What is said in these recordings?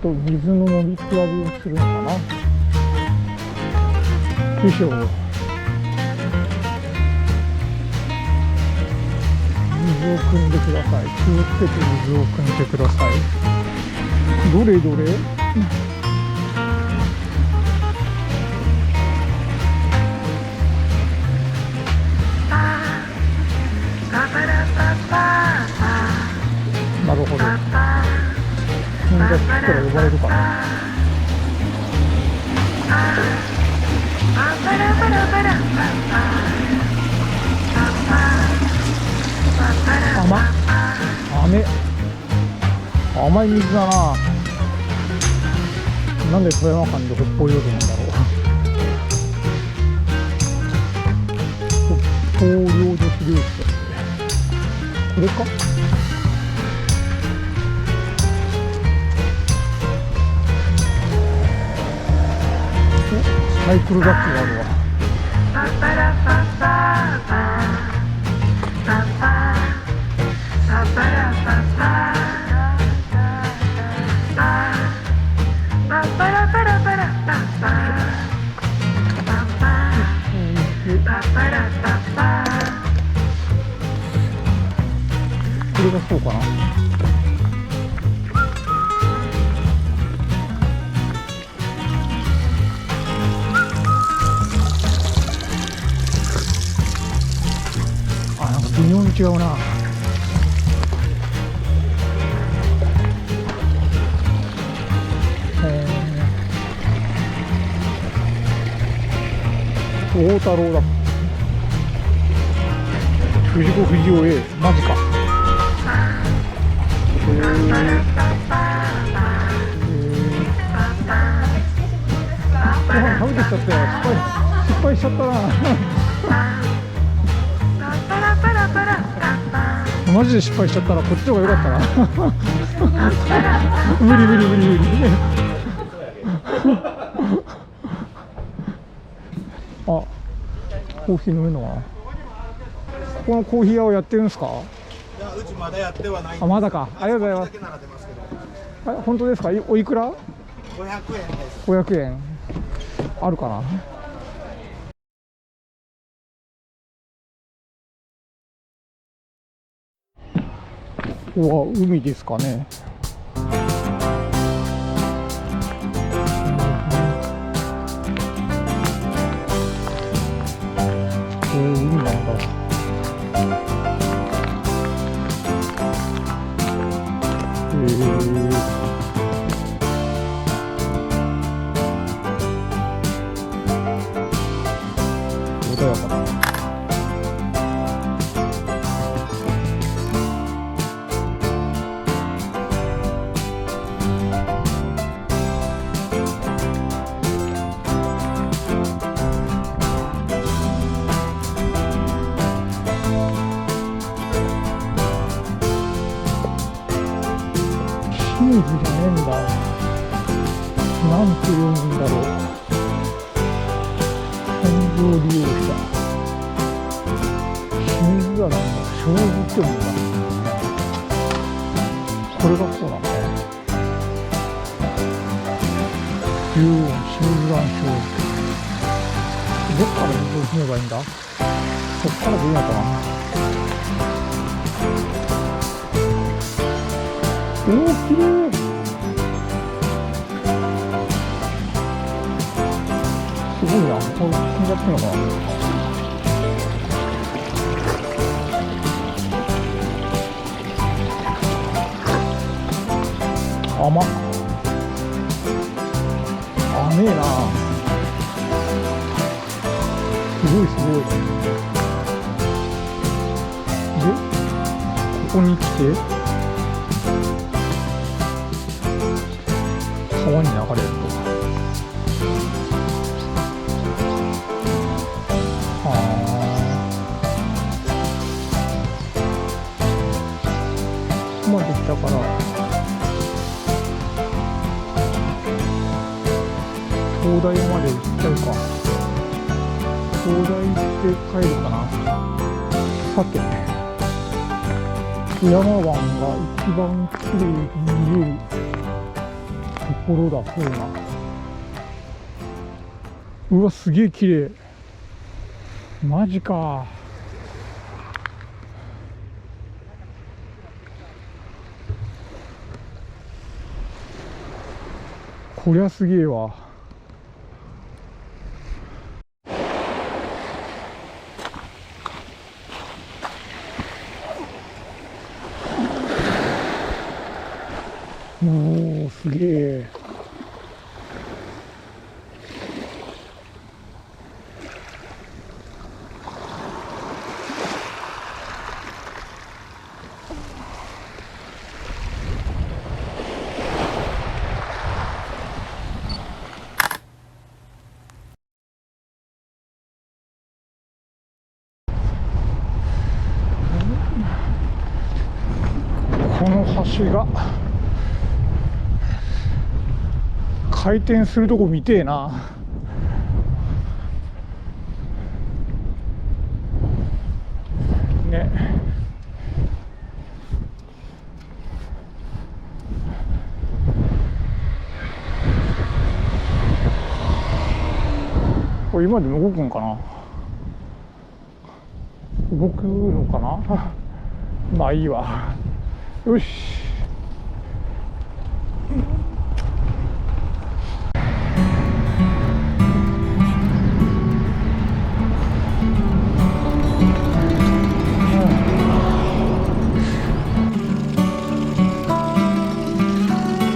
と水の飲み比べをするのかな。よいしょ。水を汲んでください。気をつけて水を汲んでください。どれどれ。なるほど。みんなから呼ばれるかな。甘い水だな。なんで富山間で北方領土なんだろう。北方領土資料室だってこれか。サイクルバッグがあるわ。これがそうかな。なんか微妙に違うな。大太郎だ。藤子不二雄 A マジか。ご飯食べてきちゃって失敗しちゃったな。マジで失敗しちゃったらこっちの方が良かったな。無理。あ、コーヒー飲めるのかな。ここのコーヒー屋をやってるんですか。いや、うちまだやってはない。あ、まだか。ありがとうございます。あ、本当ですか。おいくら。500円です。500円あるかな。ここは海ですかね。海なんだ。穏やかだ。清水じゃねえんだ。なんて読むんだろう。本業利用者。清水はなんだ。正直って読むんだ。これがそうなんだね。清水湾正直。どっから水を汲めばいいんだ。そっからでいいのかな。おー、きれい。すごいな。これ積んじゃってるのかな。甘っ。甘えな。すごい。で、ここに来て川に流れると。ここまで来たから灯台まで行っちゃうか。灯台行って帰るかな。さて富山湾が一番きれいに見えるとこころだそうな。うわ、すげえ綺麗。マジか。こりゃすげえわ。おー、すげえ。この橋が回転するとこ見てえな。ね。これ今でも動くんかな。動くのかな。まあいいわ。よし。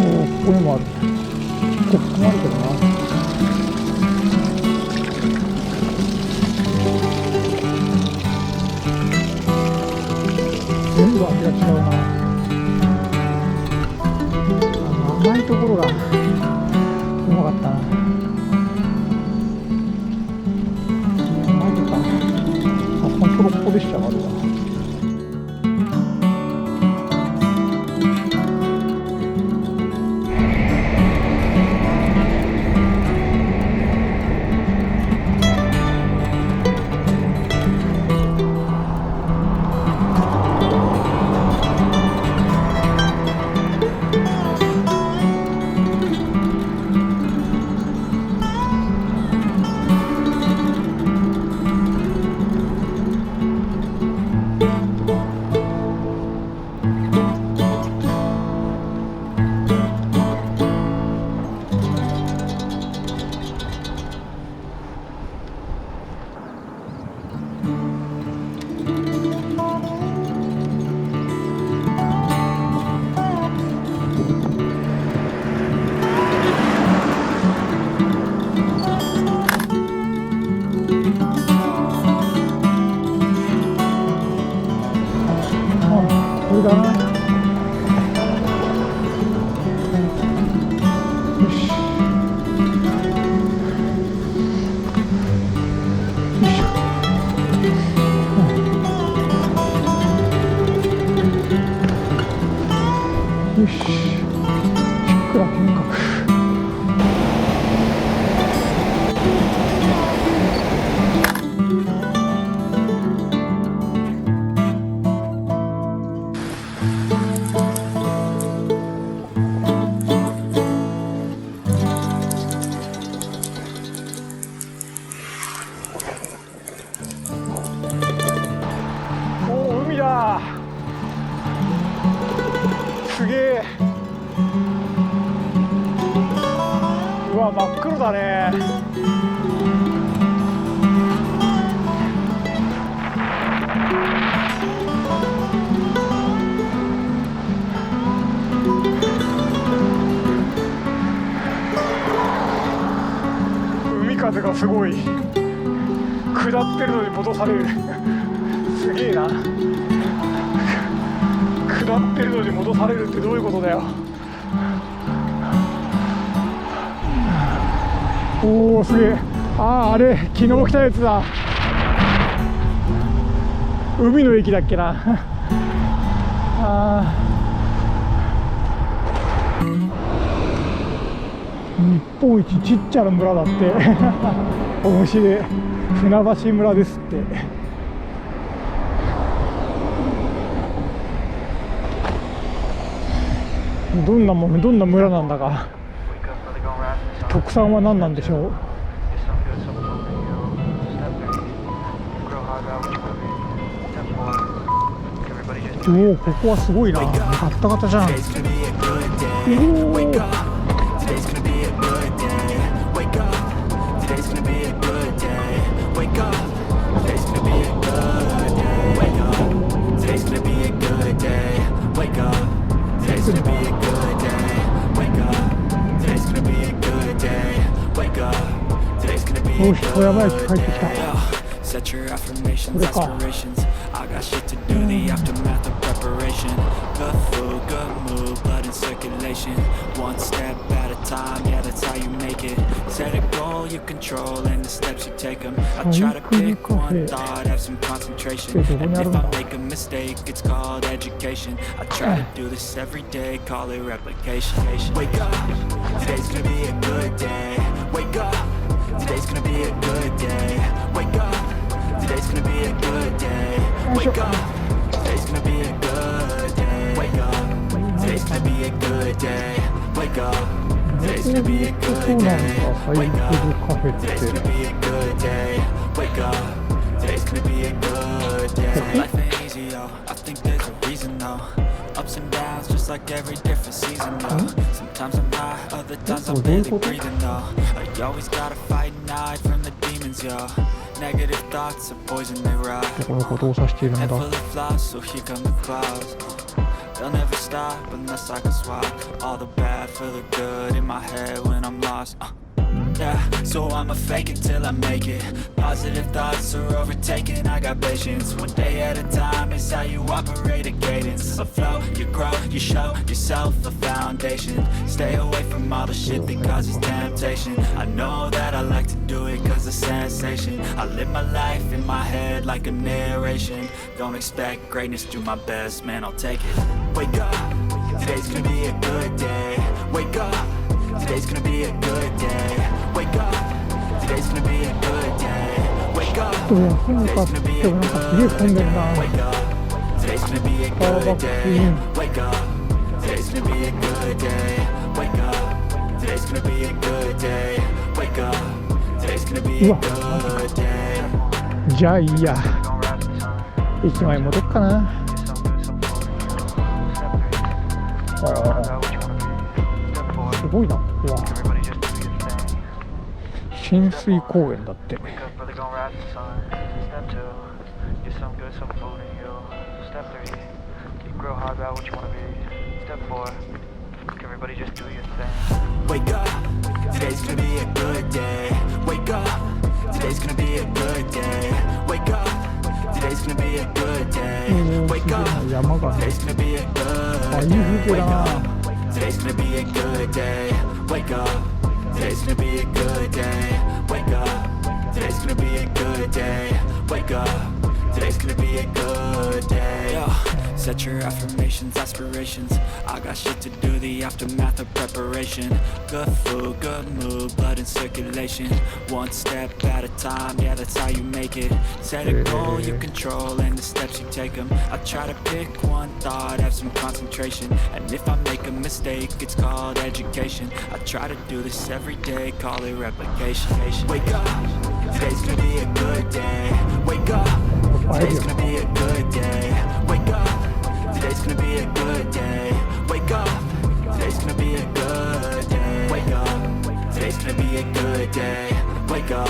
ここにもある。ここもあるけどな。全部味が違うな。甘いところがうまかったな。甘いとか、あ、ほんとろっこでしたがあるわ。これだな。よし。よいしょ。よし。しっくら見学。すげえ。うわ、真っ黒だね。海風がすごい。下ってるのに戻される。すげえな。下ってるのに戻されるってどういうことだよ。おお、すげえ。あれ昨日来たやつだ。海の駅だっけな。日本一ちっちゃな村だって。面白い。船橋村ですって。どんな村なんだか特産は何なんでしょう。おお、ここはすごいな。ガッタガタじゃん。おお。よし、富山駅帰ってきた。Set your affirmations, これか。 aspirations. I got shit to do, the aftermath of preparation. Good food, good mood, blood in circulation. One step at a time, yeah, that's how you make it. Set a goal you control and the steps you take them. I try to pick one thought, have some concentration. And if I make a mistake, it's called education. I try to do this every day, call it replication. Wake up, today's gonna be a good day. Wake up, today's gonna be a good day. Wake up, today's gonna be a good day. Wake up, today's gonna be a good day. Wake up, today's gonna be a good day. Wake up, today's gonna be a good day. Wake up, today's gonna be a good day. Wake up, today's gonna be a good day. Life ain't easy, yo. I think there's a reason, though. Ups and downs, just like every different season, yo. Sometimes I'm high, other times I'm barely breathing, though. You always gotta fight and hide from the demons, yo. Negative thoughts are poison, they rot. このことを指しているん Head だ。 full of flies, so here come the clouds. They'll never stop unless I can swap all the bad for the good in my head when I'm lost. Yeah, so I'ma fake it till I make it. Positive thoughts are overtaken, I got patience. One day at a time is how you operate a cadence. A flow, you grow, you show yourself a foundation. Stay away from all the shit that causes temptation. I know that I like to do it cause of sensation. I live my life in my head like a narration. Don't expect greatness, do my best, man, I'll take it. Wake up, today's gonna be a good day. Wake up, today's gonna be a good day. Wake up, today's gonna be a good day. Wake up, ちょっと休むかってもなんかすげえ混んでるな。 wake up, today's gonna be a good day. Wake up, today's gonna be a good day. Wake up, today's gonna be a good day. Wake up, today's gonna be a good day. じゃあいいや。駅前戻っかな。すごいな。うわ。浸水公園だって。Wake up, today's gonna be a good day. Wake up, today's gonna be a good day. Wake up, today's gonna be a good day. Wake up, 山がね。 today's gonna be a あ、い good い day. 風景だ Wake な。 up, today's gonna be a good day. Wake up, today's gonna be a good day. Wake up, today's gonna be a good day. Wake up, today's gonna be a good day. Yo, set your affirmations, aspirations. I got shit to do, the aftermath of preparation. Good food, good mood, blood in circulation. One step at a time, yeah, that's how you make it. Set a goal you control and the steps you take them. I try to pick one thought, have some concentration. And if I make a mistake, it's called education. I try to do this every day, call it replication. Wake up, today's gonna be a good day. Wake up, today's gonna be a good day. Wake up, today's gonna be a good day. Wake up, today's gonna be a good day. Wake up, today's gonna be a good day. Wake up,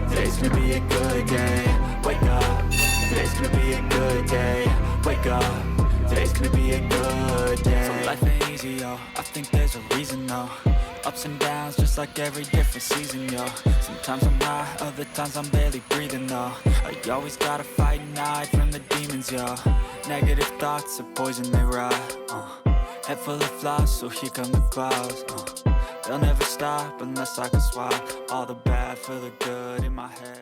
today's gonna be a good day. Wake up, today's gonna be a good day. Wake up, today's gonna be a good day. So life ain't easy, yo. I think there's a reason, though. Ups and downs, just like every different season, yo. Sometimes I'm high, other times I'm barely breathing, though. You always gotta fight and hide from the demons, yo. Negative thoughts are poison, they rot. Head full of flies, so here come the clouds. They'll never stop unless I can swap all the bad for the good in my head.